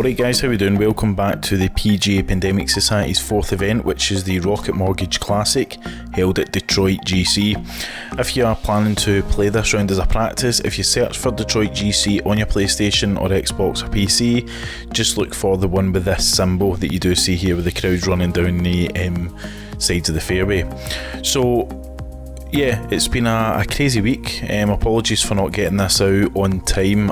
Alright guys, how we doing? Welcome back to the PGA Pandemic Society's 4th event, which is the Rocket Mortgage Classic, held at Detroit GC. If you are planning to play this round as a practice, if you search for Detroit GC on your PlayStation or Xbox or PC, just look for the one with this symbol that you do see here with the crowd running down the sides of the fairway. So yeah, it's been a crazy week. Apologies for not getting this out on time.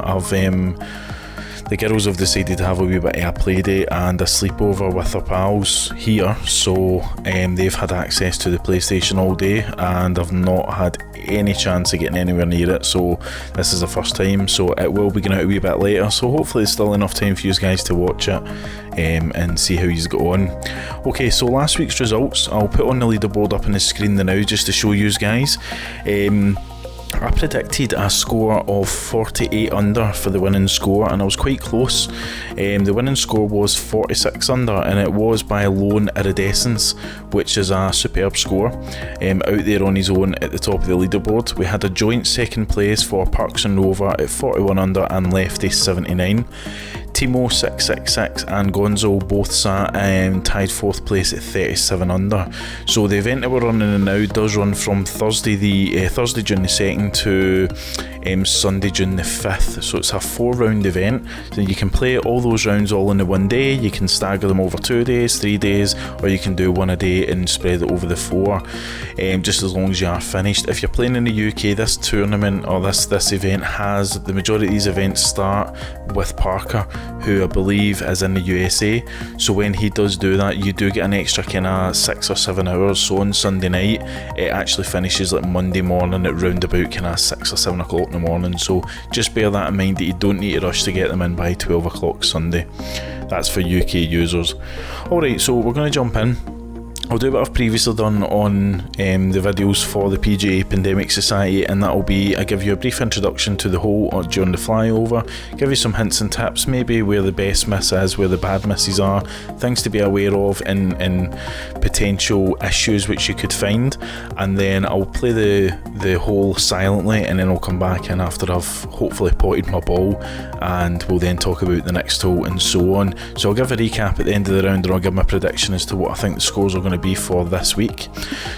The girls have decided to have a wee bit of a play date and a sleepover with their pals here, so they've had access to the PlayStation all day and I've not had any chance of getting anywhere near it, so this is the first time, so it will be going out a wee bit later, so hopefully there's still enough time for you guys to watch it and see how you go on. Okay, so last week's results, I'll put on the leaderboard up on the screen now just to show you guys. I predicted a score of 48 under for the winning score, and I was quite close. The winning score was 46 under, and it was by Lone Iridescence, which is a superb score, out there on his own at the top of the leaderboard. We had a joint second place for Parks and Rover at 41 under and Lefty 79. Timo 666 and Gonzo both sat tied 4th place at 37 under. So the event that we're running now does run from Thursday June the 2nd to Sunday June the 5th. So it's a 4-round event. So you can play all those rounds all in the one day. You can stagger them over 2 days, 3 days, or you can do one a day and spread it over the 4, just as long as you are finished. If you're playing in the UK, this tournament or this event has, the majority of these events start with Parker, who I believe is in the USA. So when he does do that, you do get an extra kind of 6 or 7 hours. So on Sunday night, it actually finishes like Monday morning at round about kind of 6 or 7 o'clock in the morning. So just bear that in mind, that you don't need to rush to get them in by 12 o'clock Sunday. That's for UK users. Alright, so we're going to jump in. I'll do what I've previously done on the videos for the PGA Pandemic Society, and that will be, I give you a brief introduction to the hole or during the flyover, give you some hints and tips, maybe where the best miss is, where the bad misses are, things to be aware of and potential issues which you could find, and then I'll play the hole silently, and then I'll come back in after I've hopefully potted my ball, and we'll then talk about the next hole and so on. So I'll give a recap at the end of the round, and I'll give my prediction as to what I think the scores are going to be for this week.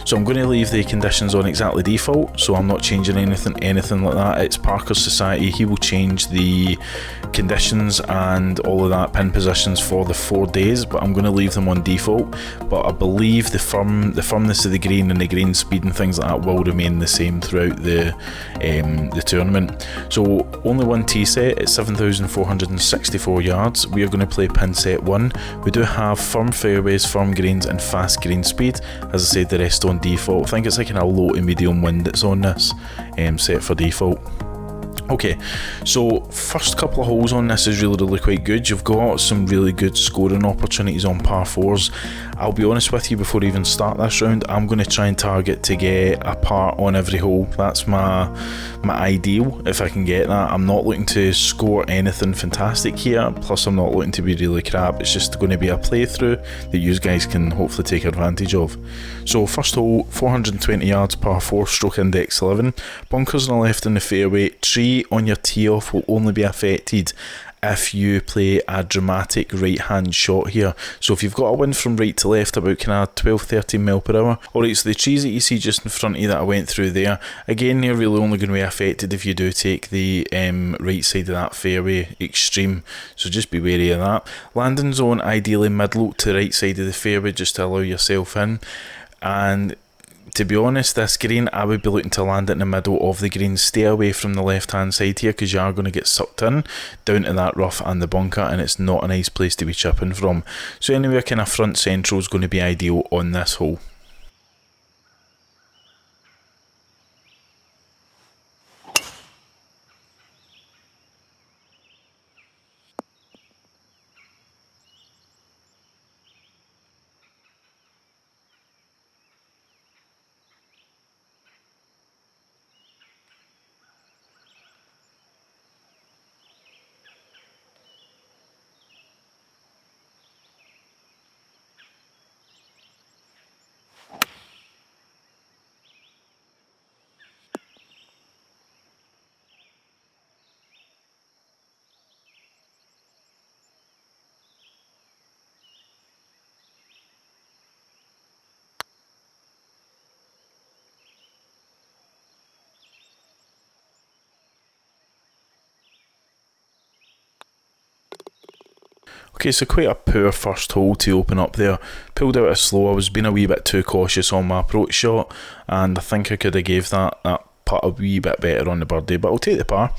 So I'm going to leave the conditions on exactly default, so I'm not changing anything like that. It's Parker's Society, he will change the conditions and all of that, pin positions for the 4 days, but I'm going to leave them on default. But I believe the firmness of the green and the green speed and things like that will remain the same throughout the tournament. So only one tee set at 7,464 yards. We are going to play pin set 1. We do have firm fairways, firm greens and fast green speed. As I said, the rest on default. I think it's like a low to medium wind that's on this, set for default. Okay, so first couple of holes on this is really quite good. You've got some really good scoring opportunities on par 4s. I'll be honest with you, before I even start this round, I'm going to try and target to get a par on every hole. That's my ideal, if I can get that. I'm not looking to score anything fantastic here, plus I'm not looking to be really crap. It's just going to be a playthrough that you guys can hopefully take advantage of. So first hole, 420 yards, par 4, stroke index 11. Bunkers on the left in the fairway. Tree on your tee off will only be affected if you play a dramatic right hand shot here. So if you've got a wind from right to left about kind of 12-13 mile per hour. Alright, so the trees that you see just in front of you that I went through there, again, they're really only going to be affected if you do take the right side of that fairway extreme, so just be wary of that. Landing zone, ideally mid-low to right side of the fairway, just to allow yourself in. And to be honest, this green, I would be looking to land it in the middle of the green. Stay away from the left hand side here, because you are going to get sucked in down to that rough and the bunker, and it's not a nice place to be chipping from. So anyway, kind of front central is going to be ideal on this hole. Okay, so quite a poor first hole to open up there. Pulled out a slow. I was being a wee bit too cautious on my approach shot, and I think I could have gave that putt a wee bit better on the birdie, but I'll take the par.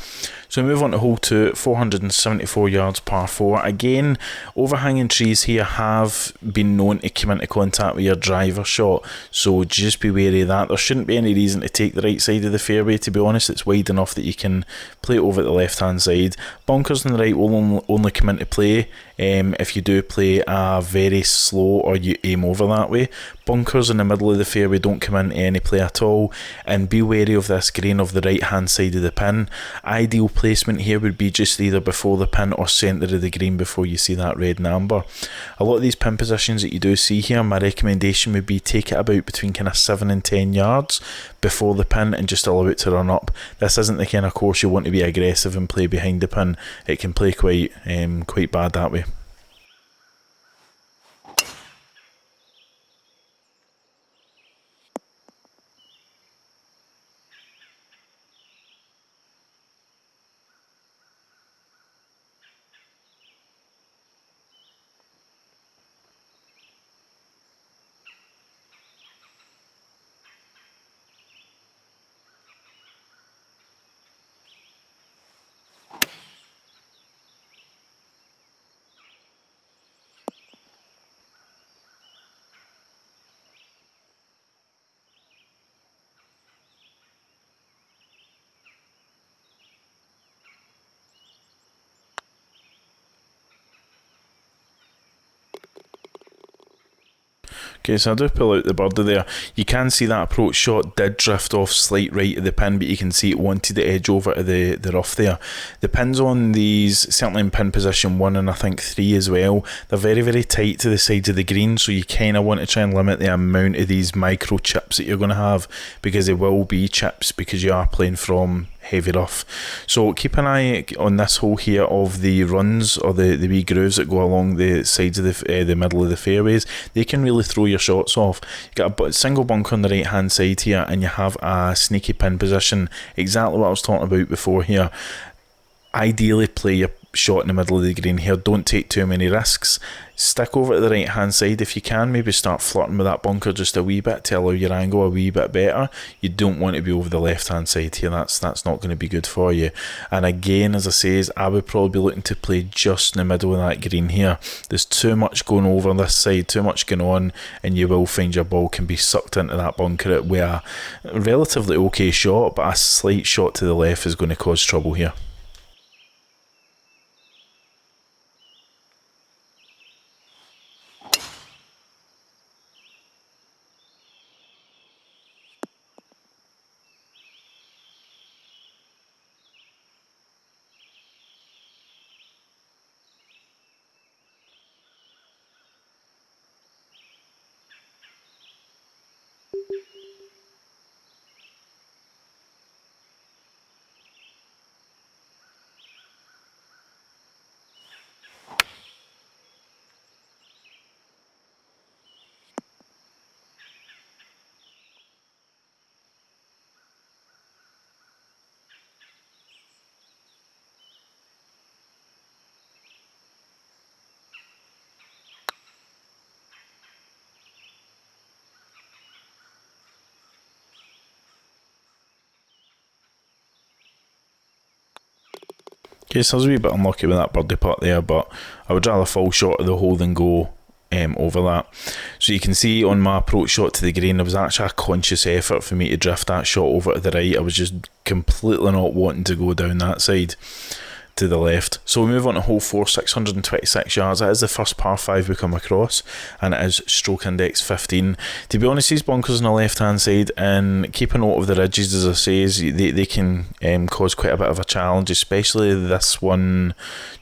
So we move on to hole 2, 474 yards par 4. Again, overhanging trees here have been known to come into contact with your driver shot, so just be wary of that. There shouldn't be any reason to take the right side of the fairway, to be honest. It's wide enough that you can play it over at the left hand side. Bunkers on the right will only come into play if you do play a very slow or you aim over that way. Bunkers in the middle of the fairway don't come into any play at all, and be wary of this green of the right hand side of the pin. Ideal placement here would be just either before the pin or centre of the green before you see that red and amber. A lot of these pin positions that you do see here, my recommendation would be take it about between kind of 7 and 10 yards before the pin and just allow it to run up. This isn't the kind of course you want to be aggressive and play behind the pin. It can play quite bad that way. Okay, so I do pull out the birdie there. You can see that approach shot did drift off slight right of the pin, but you can see it wanted to edge over to the rough there. The pins on these, certainly in pin position 1 and I think 3 as well, they're very, very tight to the sides of the green, so you kind of want to try and limit the amount of these micro chips that you're going to have, because they will be chips because you are playing from heavy rough. So keep an eye on this hole here of the runs or the wee grooves that go along the sides of the middle of the fairways. They can really throw your shots off. You got a single bunker on the right hand side here, and you have a sneaky pin position, exactly what I was talking about before here. Ideally play your shot in the middle of the green here. Don't take too many risks. Stick over to the right hand side if you can. Maybe start flirting with that bunker just a wee bit to allow your angle a wee bit better. You don't want to be over the left hand side here. That's not going to be good for you. And again, as I say, I would probably be looking to play just in the middle of that green here. There's too much going over this side, too much going on, and you will find your ball can be sucked into that bunker with a relatively okay shot, but a slight shot to the left is going to cause trouble here. Okay, so I was a wee bit unlucky with that birdie putt there, but I would rather fall short of the hole than go over that. So you can see on my approach shot to the green, there was actually a conscious effort for me to drift that shot over to the right. I was just completely not wanting to go down that side to the left. So we move on to hole 4, 626 yards. That is the first par 5 we come across, and it is stroke index 15. To be honest, these bunkers on the left hand side, and keep a note of the ridges, as I say, they can cause quite a bit of a challenge, especially this one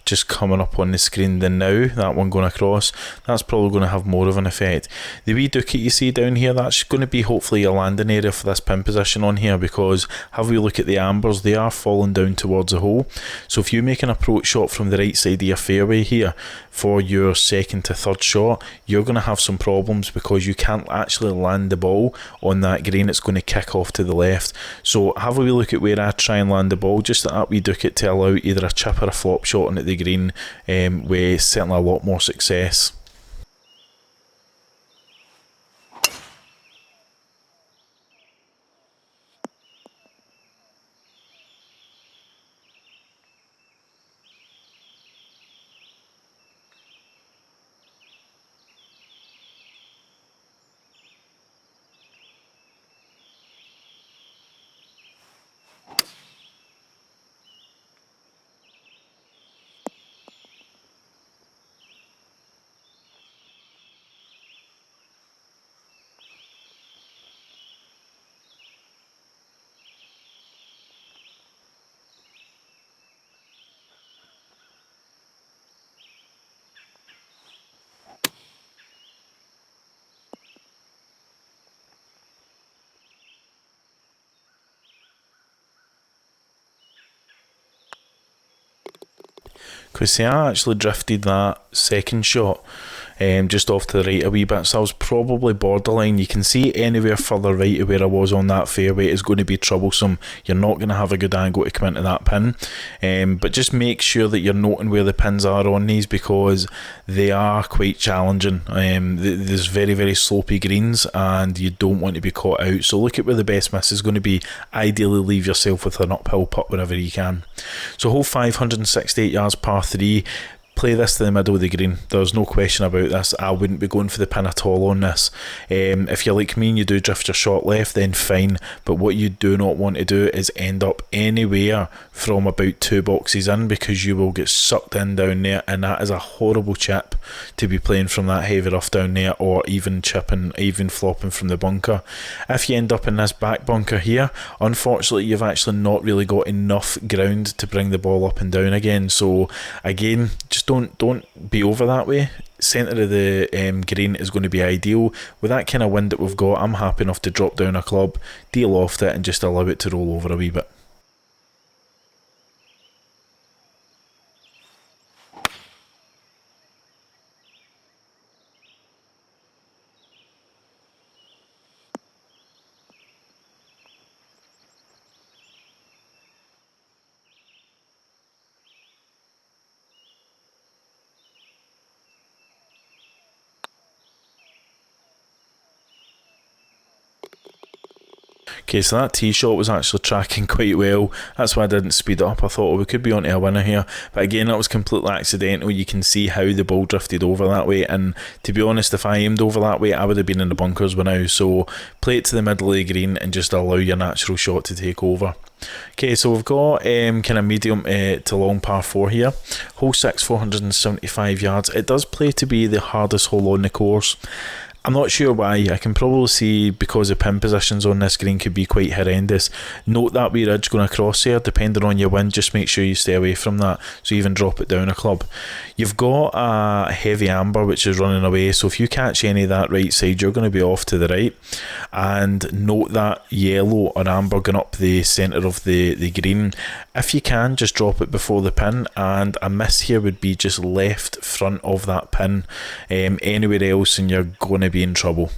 just coming up on the screen than now, that one going across. That's probably going to have more of an effect. The wee dookie you see down here, that's going to be hopefully a landing area for this pin position on here, because have we look at the ambers, they are falling down towards the hole. So if you make an approach shot from the right side of your fairway here for your second to third shot, you're going to have some problems because you can't actually land the ball on that green. It's going to kick off to the left. So have a wee look at where I try and land the ball, just that wee duck it to allow either a chip or a flop shot on at the green with certainly a lot more success. Because see, I actually drifted that second shot just off to the right a wee bit, so I was probably borderline. You can see anywhere further right of where I was on that fairway is going to be troublesome. You're not going to have a good angle to come into that pin, but just make sure that you're noting where the pins are on these, because they are quite challenging. There's very, very slopey greens and you don't want to be caught out, so look at where the best miss is going to be. Ideally leave yourself with an uphill putt wherever you can. So hole 568 yards par 3. Play this to the middle of the green. There's no question about this. I wouldn't be going for the pin at all on this. If you're like me and you do drift your shot left, then fine, but what you do not want to do is end up anywhere from about 2 boxes in, because you will get sucked in down there, and that is a horrible chip to be playing from that heavy rough down there, or even chipping, even flopping from the bunker. If you end up in this back bunker here, unfortunately you've actually not really got enough ground to bring the ball up and down again. So again, just don't be over that way. Centre of the green is going to be ideal. With that kind of wind that we've got, I'm happy enough to drop down a club, deal off it, and just allow it to roll over a wee bit. Okay, so that tee shot was actually tracking quite well. That's why I didn't speed it up. I thought, oh, we could be onto a winner here. But again, that was completely accidental. You can see how the ball drifted over that way. And to be honest, if I aimed over that way, I would have been in the bunkers by now. So play it to the middle of the green and just allow your natural shot to take over. Okay, so we've got kind of medium to long par 4 here. Hole 6, 475 yards. It does play to be the hardest hole on the course. I'm not sure why. I can probably see because the pin positions on this green could be quite horrendous. Note that wee ridge going across here, depending on your wind, just make sure you stay away from that, so even drop it down a club. You've got a heavy amber which is running away, so if you catch any of that right side, you're going to be off to the right. And note that yellow or amber going up the centre of the green. If you can, just drop it before the pin, and a miss here would be just left front of that pin. Anywhere else and you're going to be in trouble.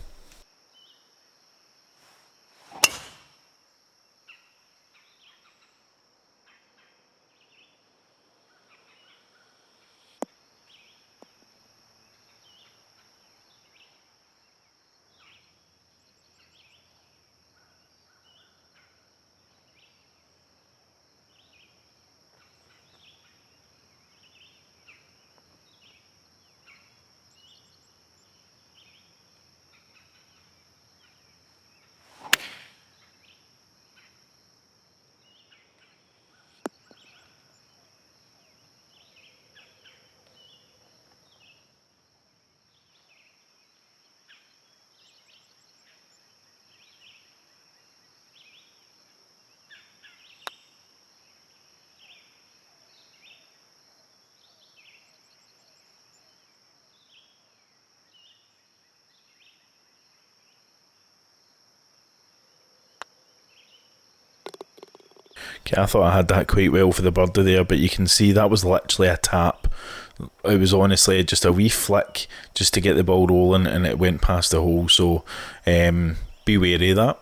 Okay, I thought I had that quite well for the birdie there, but you can see that was literally a tap. It was honestly just a wee flick just to get the ball rolling, and it went past the hole. So be wary of that.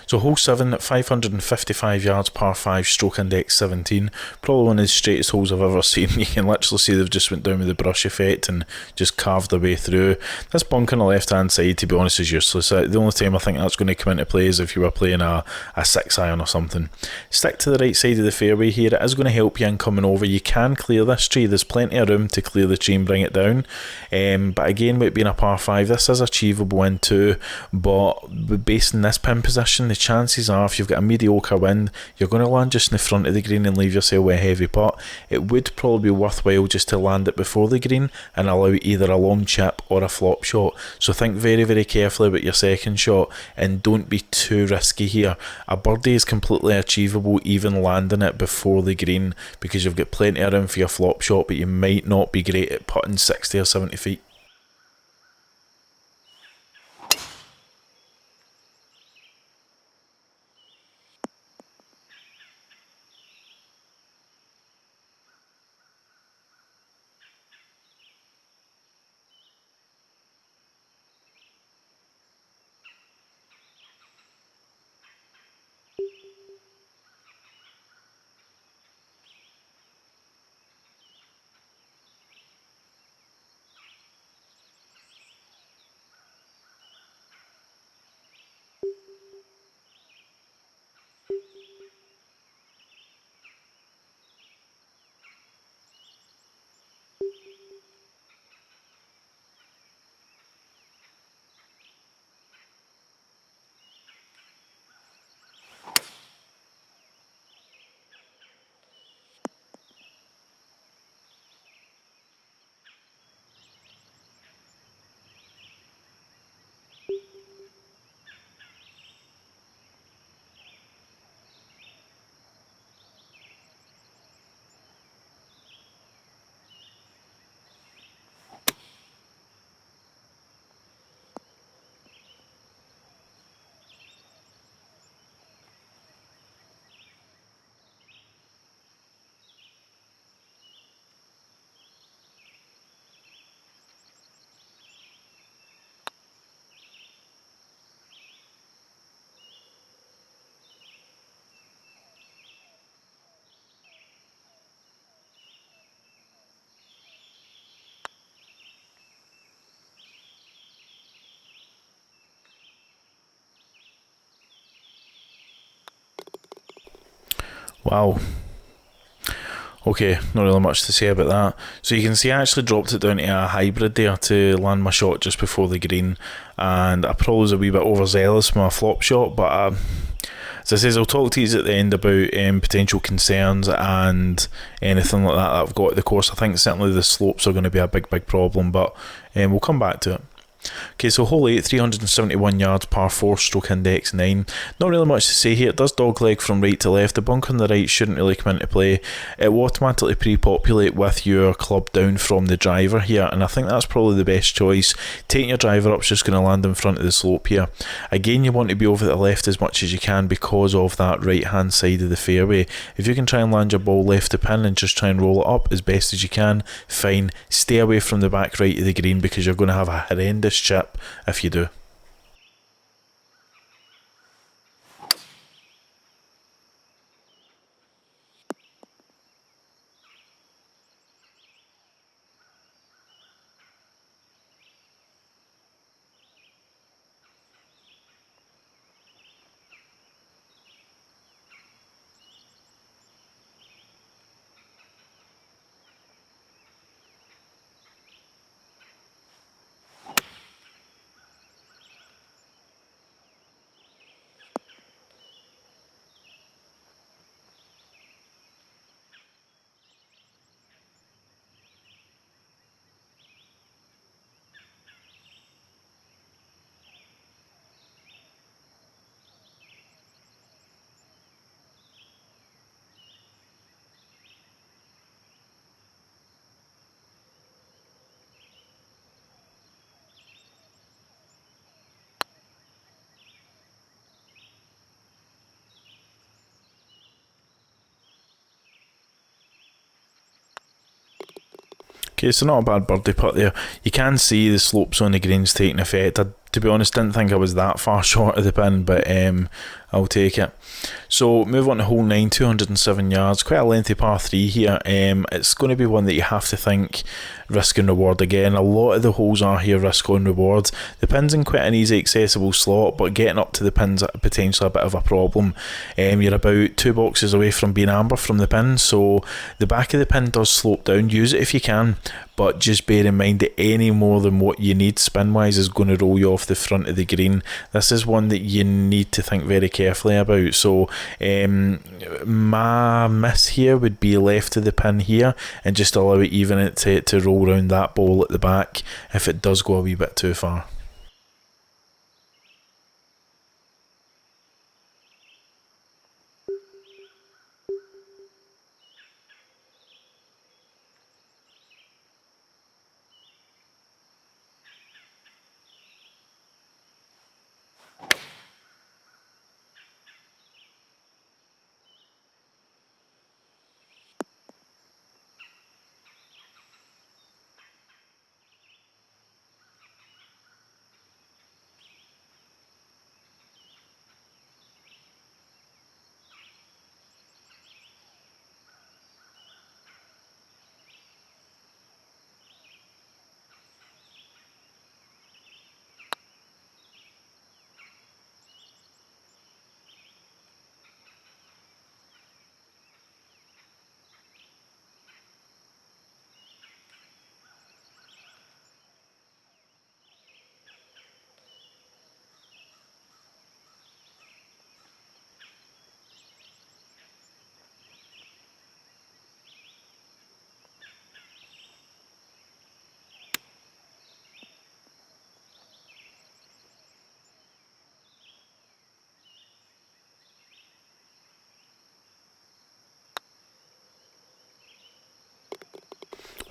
So hole 7 at 555 yards, par 5, stroke index 17. Probably one of the straightest holes I've ever seen. You can literally see they've just went down with the brush effect and just carved their way through. This bunk on the left hand side, to be honest, is useless. The only time I think that's going to come into play is if you were playing a 6-iron or something. Stick to the right side of the fairway here. It is going to help you in coming over. You can clear this tree. There's plenty of room to clear the tree and bring it down. But again, with it being a par 5, this is achievable in 2. But based on this pin position, the chances are, if you've got a mediocre wind, you're going to land just in the front of the green and leave yourself with a heavy putt. It would probably be worthwhile just to land it before the green and allow either a long chip or a flop shot. So think very, very carefully about your second shot and don't be too risky here. A birdie is completely achievable, even landing it before the green, because you've got plenty of room for your flop shot, but you might not be great at putting 60 or 70 feet. Wow. Okay, not really much to say about that. So you can see I actually dropped it down to a hybrid there to land my shot just before the green, and I probably was a wee bit overzealous with my flop shot, but as I says, I'll talk to you at the end about potential concerns and anything like that I've got at the course. I think certainly the slopes are going to be a big problem, but we'll come back to it. Okay, so hole 8, 371 yards, par 4, stroke index 9. Not really much to say here. It does dogleg from right to left. The bunk on the right shouldn't really come into play. It will automatically pre-populate with your club down from the driver here, and I think that's probably the best choice. Taking your driver up is just going to land in front of the slope here. Again, you want to be over to the left as much as you can because of that right hand side of the fairway. If you can try and land your ball left to pin and just try and roll it up as best as you can, fine. Stay away from the back right of the green because you're going to have a horrendous chip if you do. Okay, so not a bad birdie putt there. You can see the slopes on the greens taking effect. I, to be honest, didn't think I was that far short of the pin, but I'll take it. So move on to hole 9, 207 yards, quite a lengthy par 3 here. It's going to be one that you have to think risk and reward again. A lot of the holes are here risk on reward. The pin's in quite an easy accessible slot, but getting up to the pin's potentially a bit of a problem. You're about 2 boxes away from being amber from the pin, so the back of the pin does slope down. Use it if you can, but just bear in mind that any more than what you need spin wise is going to roll you off the front of the green. This is one that you need to think very carefully about. So my miss here would be left of the pin here and just allow it even it to roll around that ball at the back if it does go a wee bit too far.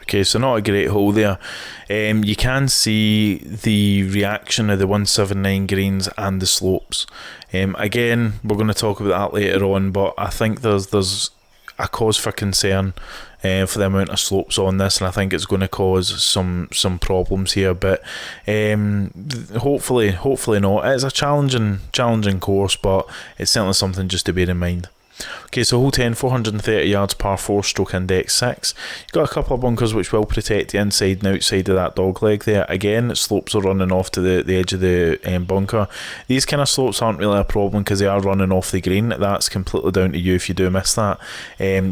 Okay, so not a great hole there. You can see the reaction of the 179 greens and the slopes. Again, we're going to talk about that later on, but I think there's a cause for concern for the amount of slopes on this, and I think it's going to cause some problems here. But hopefully not. It's a challenging course, but it's certainly something just to bear in mind. Okay, so hole 10, 430 yards, par 4, stroke index 6. You've got a couple of bunkers which will protect the inside and outside of that dog leg there. Again, slopes are running off to the edge of the bunker. These kind of slopes aren't really a problem because they are running off the green. That's completely down to you if you do miss that.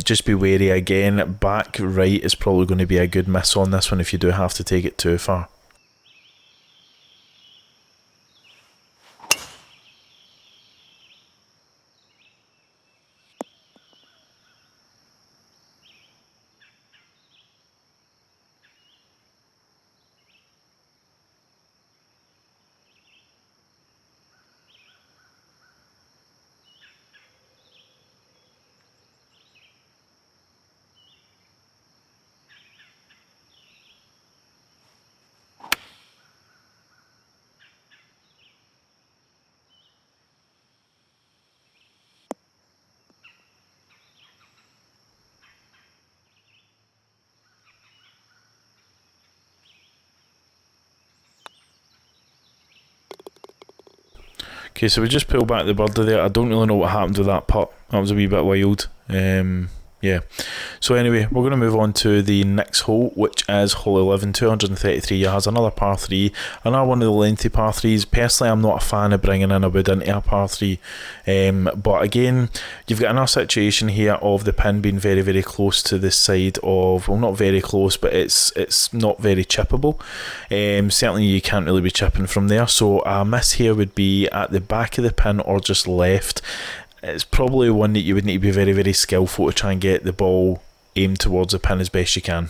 Just be wary again. Back right is probably going to be a good miss on this one if you do have to take it too far. Okay, so we just pulled back the birdie there. I don't really know what happened with that putt. That was a wee bit wild. Yeah. So anyway, we're going to move on to the next hole, which is hole 11, 233 yards, another par 3, another one of the lengthy par 3s. Personally, I'm not a fan of bringing in a wood into a par 3, but again, you've got another situation here of the pin being very, very close to the side of, well, not very close, but it's not very chippable. Certainly you can't really be chipping from there, so a miss here would be at the back of the pin or just left. It's probably one that you would need to be very, very skillful to try and get the ball aimed towards the pin as best you can.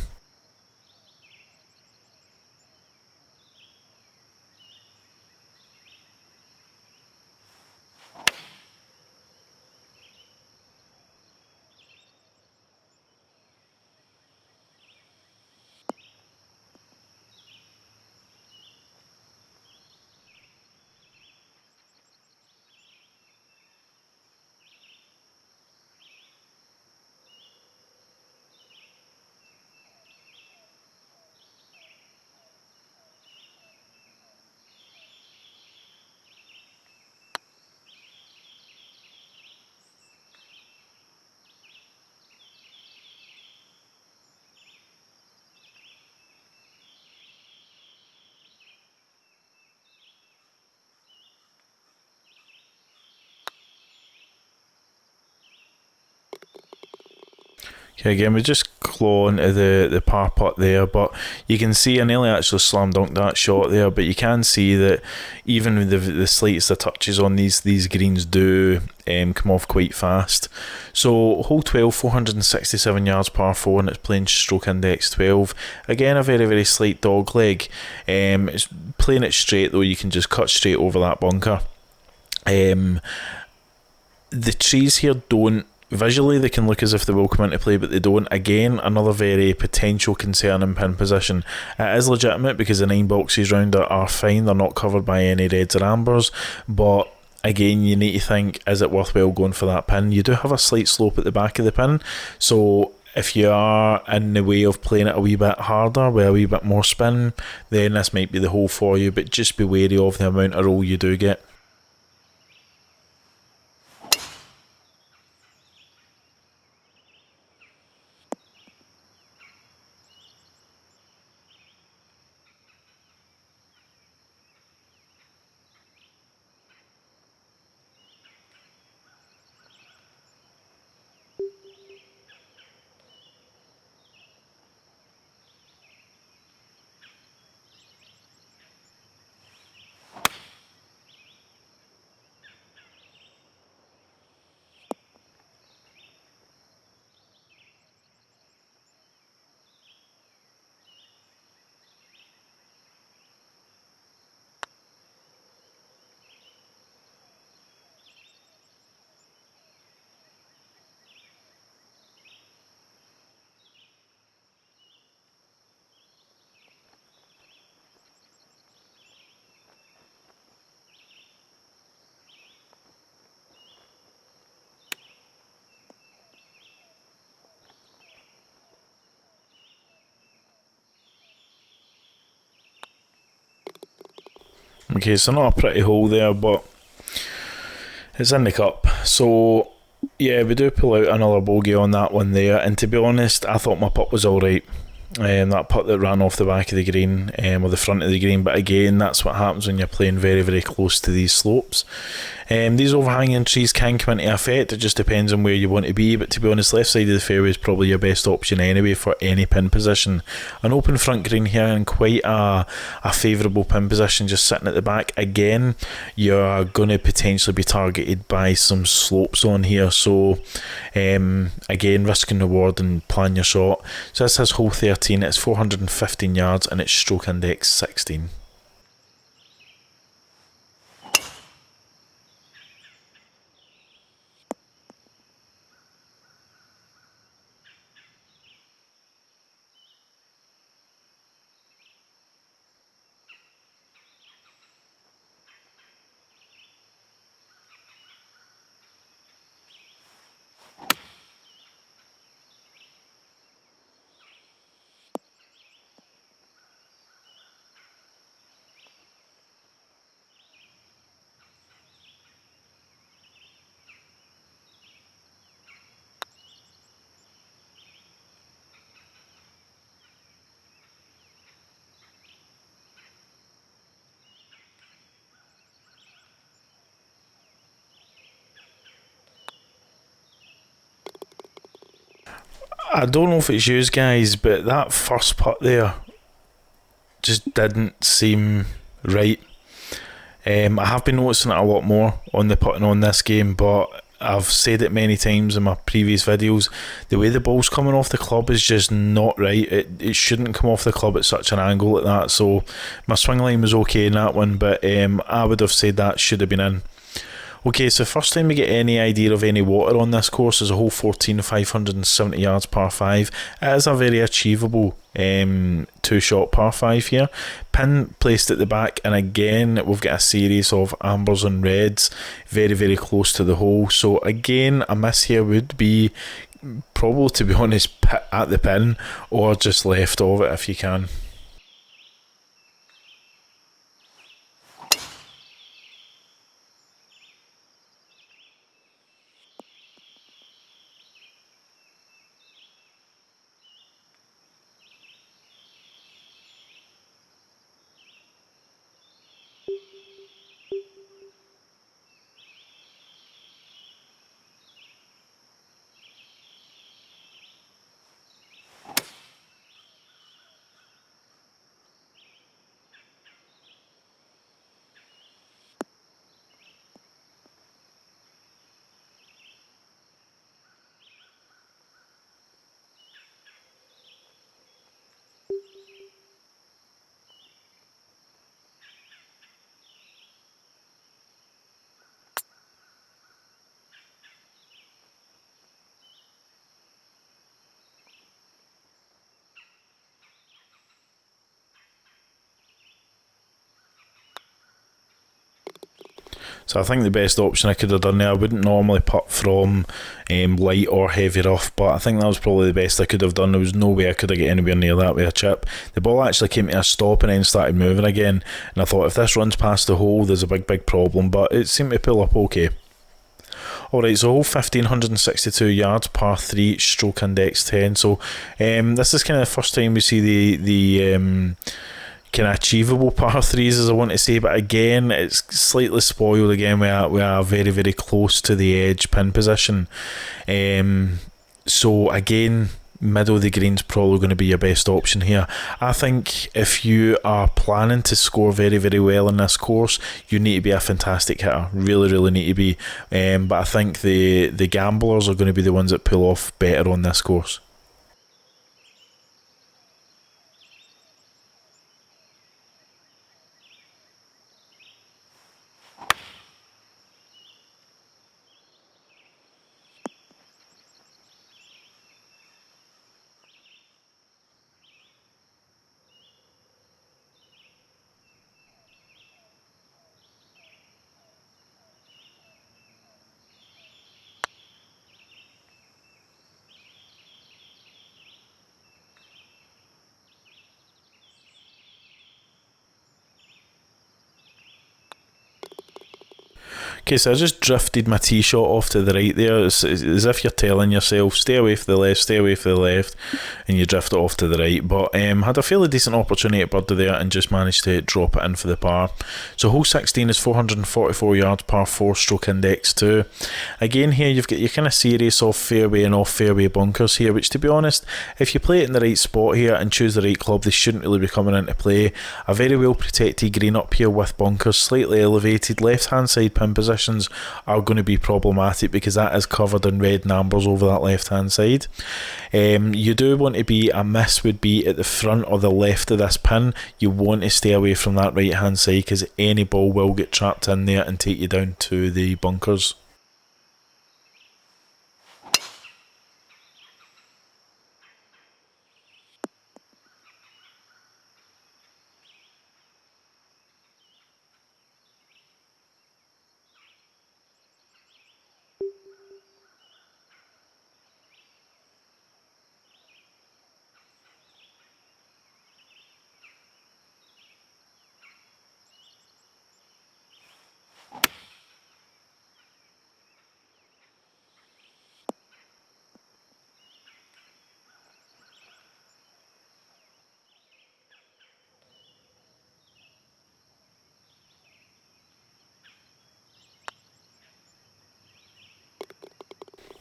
Okay, again, we just claw into the par putt there, but you can see I nearly actually slam dunked that shot there, but you can see that even with the slightest of touches on these greens do come off quite fast. So hole 12, 467 yards par 4, and it's playing stroke index 12. Again, a very, very slight dog leg. It's playing it straight though, you can just cut straight over that bunker. The trees here don't, visually they can look as if they will come into play, but they don't. Again, another very potential concern in pin position. It is legitimate because the 9 boxes round it are fine, they're not covered by any reds or ambers, but again, you need to think, is it worthwhile going for that pin? You do have a slight slope at the back of the pin, so if you are in the way of playing it a wee bit harder with a wee bit more spin, then this might be the hole for you, but just be wary of the amount of roll you do get. Okay, so not a pretty hole there, but it's in the cup. So yeah, we do pull out another bogey on that one there, and to be honest, I thought my putt was alright. That putt that ran off the back of the green, or the front of the green, but again, that's what happens when you're playing very, very close to these slopes. These overhanging trees can come into effect, it just depends on where you want to be, but to be honest, left side of the fairway is probably your best option anyway for any pin position. An open front green here and quite a favourable pin position just sitting at the back. Again, you're going to potentially be targeted by some slopes on here, so again, risk and reward and plan your shot. So this is hole 13, it's 415 yards and it's stroke index 16. I don't know if it's you guys, but that first putt there just didn't seem right. I have been noticing it a lot more on the putting on this game, but I've said it many times in my previous videos, the way the ball's coming off the club is just not right. It shouldn't come off the club at such an angle like that, so my swing line was okay in that one, but I would have said that should have been in. Okay, so first time we get any idea of any water on this course is a hole 14, 570 yards par 5. It is a very achievable 2-shot par 5 here. Pin placed at the back, and again we've got a series of ambers and reds very, very close to the hole. So again, a miss here would be probably, to be honest, pit at the pin or just left of it if you can. So I think the best option I could have done there, I wouldn't normally putt from light or heavy rough, but I think that was probably the best I could have done. There was no way I could have got anywhere near that with a chip. The ball actually came to a stop and then started moving again, and I thought if this runs past the hole, there's a big problem, but it seemed to pull up okay. Alright, so hole 15, 162 yards, par 3, stroke index 10. So this is kind of the first time we see the kind of achievable par 3s, as I want to say, but again, it's slightly spoiled again. We are very close to the edge pin position. So again, middle of the green's probably going to be your best option here. I think if you are planning to score very well in this course, you need to be a fantastic hitter. Really need to be. But I think the gamblers are going to be the ones that pull off better on this course. Okay, so I just drifted my tee shot off to the right there. It's as if you're telling yourself, stay away from the left, stay away from the left, and you drift it off to the right. But had a fairly decent opportunity at birdie there and just managed to drop it in for the par. So hole 16 is 444 yards, par 4, stroke index 2. Again here you've got your kind of series of fairway and off fairway bunkers here, which to be honest, if you play it in the right spot here and choose the right club, they shouldn't really be coming into play. A very well protected green up here with bunkers, slightly elevated, left hand side pin position are going to be problematic because that is covered in red and ambers over that left hand side. You do want to be, a miss would be at the front or the left of this pin. You want to stay away from that right hand side because any ball will get trapped in there and take you down to the bunkers.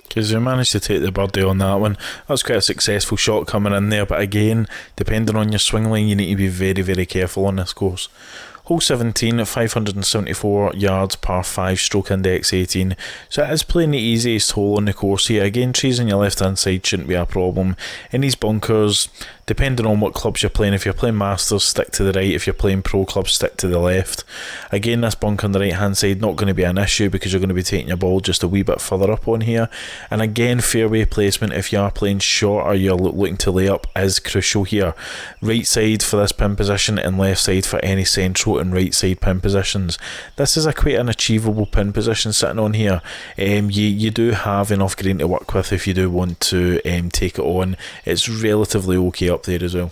Because we managed to take the birdie on that one. That was quite a successful shot coming in there, but again, depending on your swing line, you need to be very careful on this course. Hole 17 at 574 yards, par 5, stroke index 18. So it is playing the easiest hole on the course here. Again, trees on your left hand side shouldn't be a problem. In these bunkers, depending on what clubs you're playing, if you're playing Masters, stick to the right. If you're playing Pro clubs, stick to the left. Again, this bunker on the right hand side not going to be an issue because you're going to be taking your ball just a wee bit further up on here. And again, fairway placement, if you are playing short or you're looking to lay up, is crucial here. Right side for this pin position and left side for any central and right side pin positions. This is quite an achievable pin position sitting on here. You do have enough green to work with if you do want to take it on. It's relatively okay up there as well.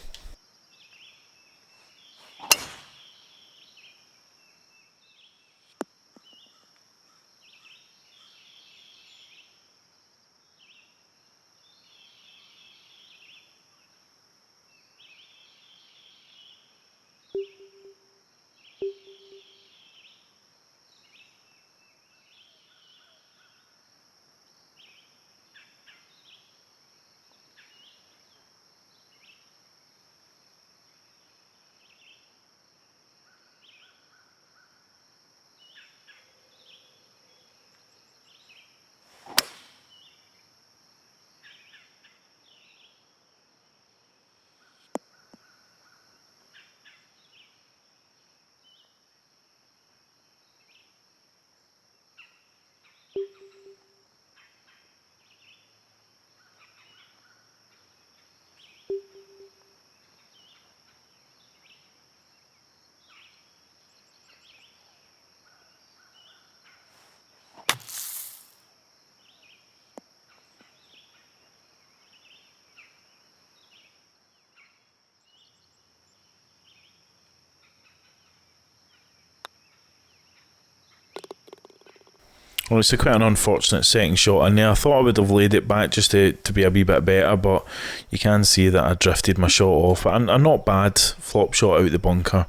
Well, it's quite an unfortunate second shot in there. I thought I would have laid it back just to be a wee bit better, but you can see that I drifted my shot off. But a not bad flop shot out the bunker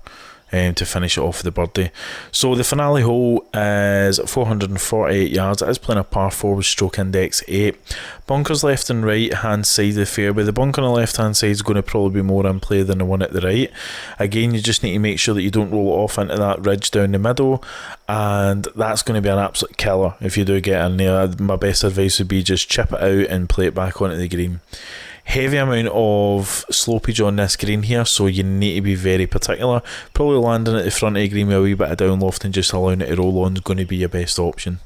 to finish it off with the birdie. So the finale hole is 448 yards. It is playing a par 4 with stroke index 8. Bunkers left and right hand side of the fairway. The bunker on the left hand side is going to probably be more in play than the one at the right. Again, you just need to make sure that you don't roll it off into that ridge down the middle, and that's going to be an absolute killer if you do get in there. My best advice would be just chip it out and play it back onto the green. Heavy amount of slopage on this green here, so you need to be very particular. Probably landing at the front of the green with a wee bit of down loft and just allowing it to roll on is going to be your best option.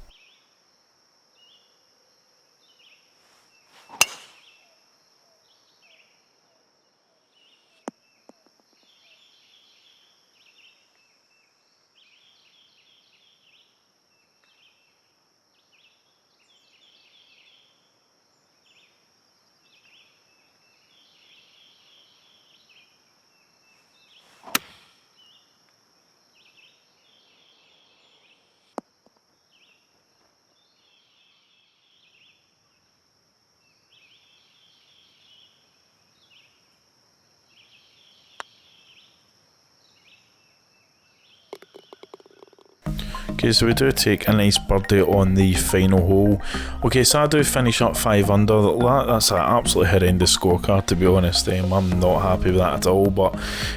Okay, so we do take a nice birdie on the final hole. Okay, so I do finish up 5 under. That's an absolutely horrendous scorecard, to be honest. I'm not happy with that at all. But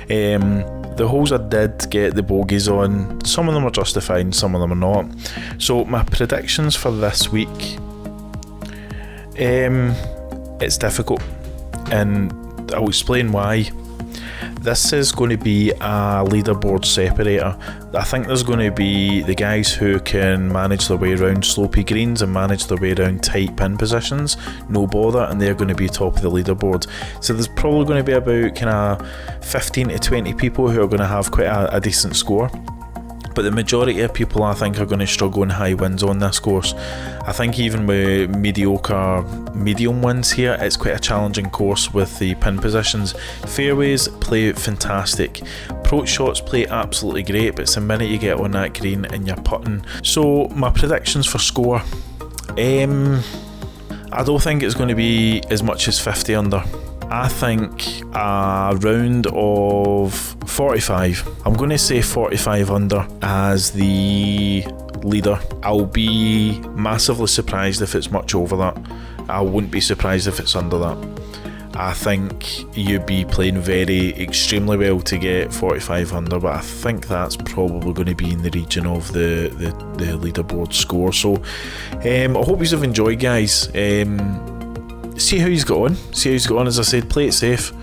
the holes I did get the bogeys on, some of them are justified and some of them are not. So my predictions for this week, it's difficult, and I'll explain why. This is going to be a leaderboard separator. I think there's going to be the guys who can manage their way around slopey greens and manage their way around tight pin positions, no bother, and they're going to be top of the leaderboard. So there's probably going to be about kind of 15 to 20 people who are going to have quite a decent score. But the majority of people, I think, are going to struggle in high wins on this course. I think even with mediocre medium wins here, it's quite a challenging course with the pin positions. Fairways play fantastic. Approach shots play absolutely great, but it's the minute you get on that green and you're putting. So my predictions for score, I don't think it's going to be as much as 50 under. I think a round of 45. I'm going to say 45 under as the leader. I'll be massively surprised if it's much over that. I wouldn't be surprised if it's under that. I think you'd be playing extremely well to get 45 under, but I think that's probably going to be in the region of the leaderboard score. So I hope you've enjoyed, guys. See how he's got on. As I said, play it safe.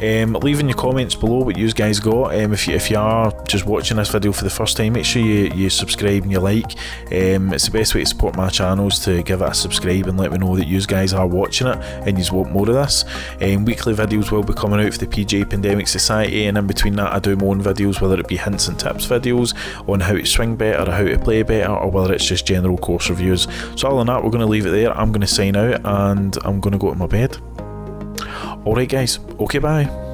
Leave in your comments below what you guys got. If you are just watching this video for the first time, make sure you subscribe and you like. It's the best way to support my channels, to give it a subscribe and let me know that you guys are watching it and you want more of this. Weekly videos will be coming out for the PGA Pandemic Society, and in between that I do my own videos, whether it be hints and tips videos on how to swing better or how to play better, or whether it's just general course reviews. So other than that, we're going to leave it there. I'm going to sign out and I'm going to go to my bed. Alright guys, okay, bye.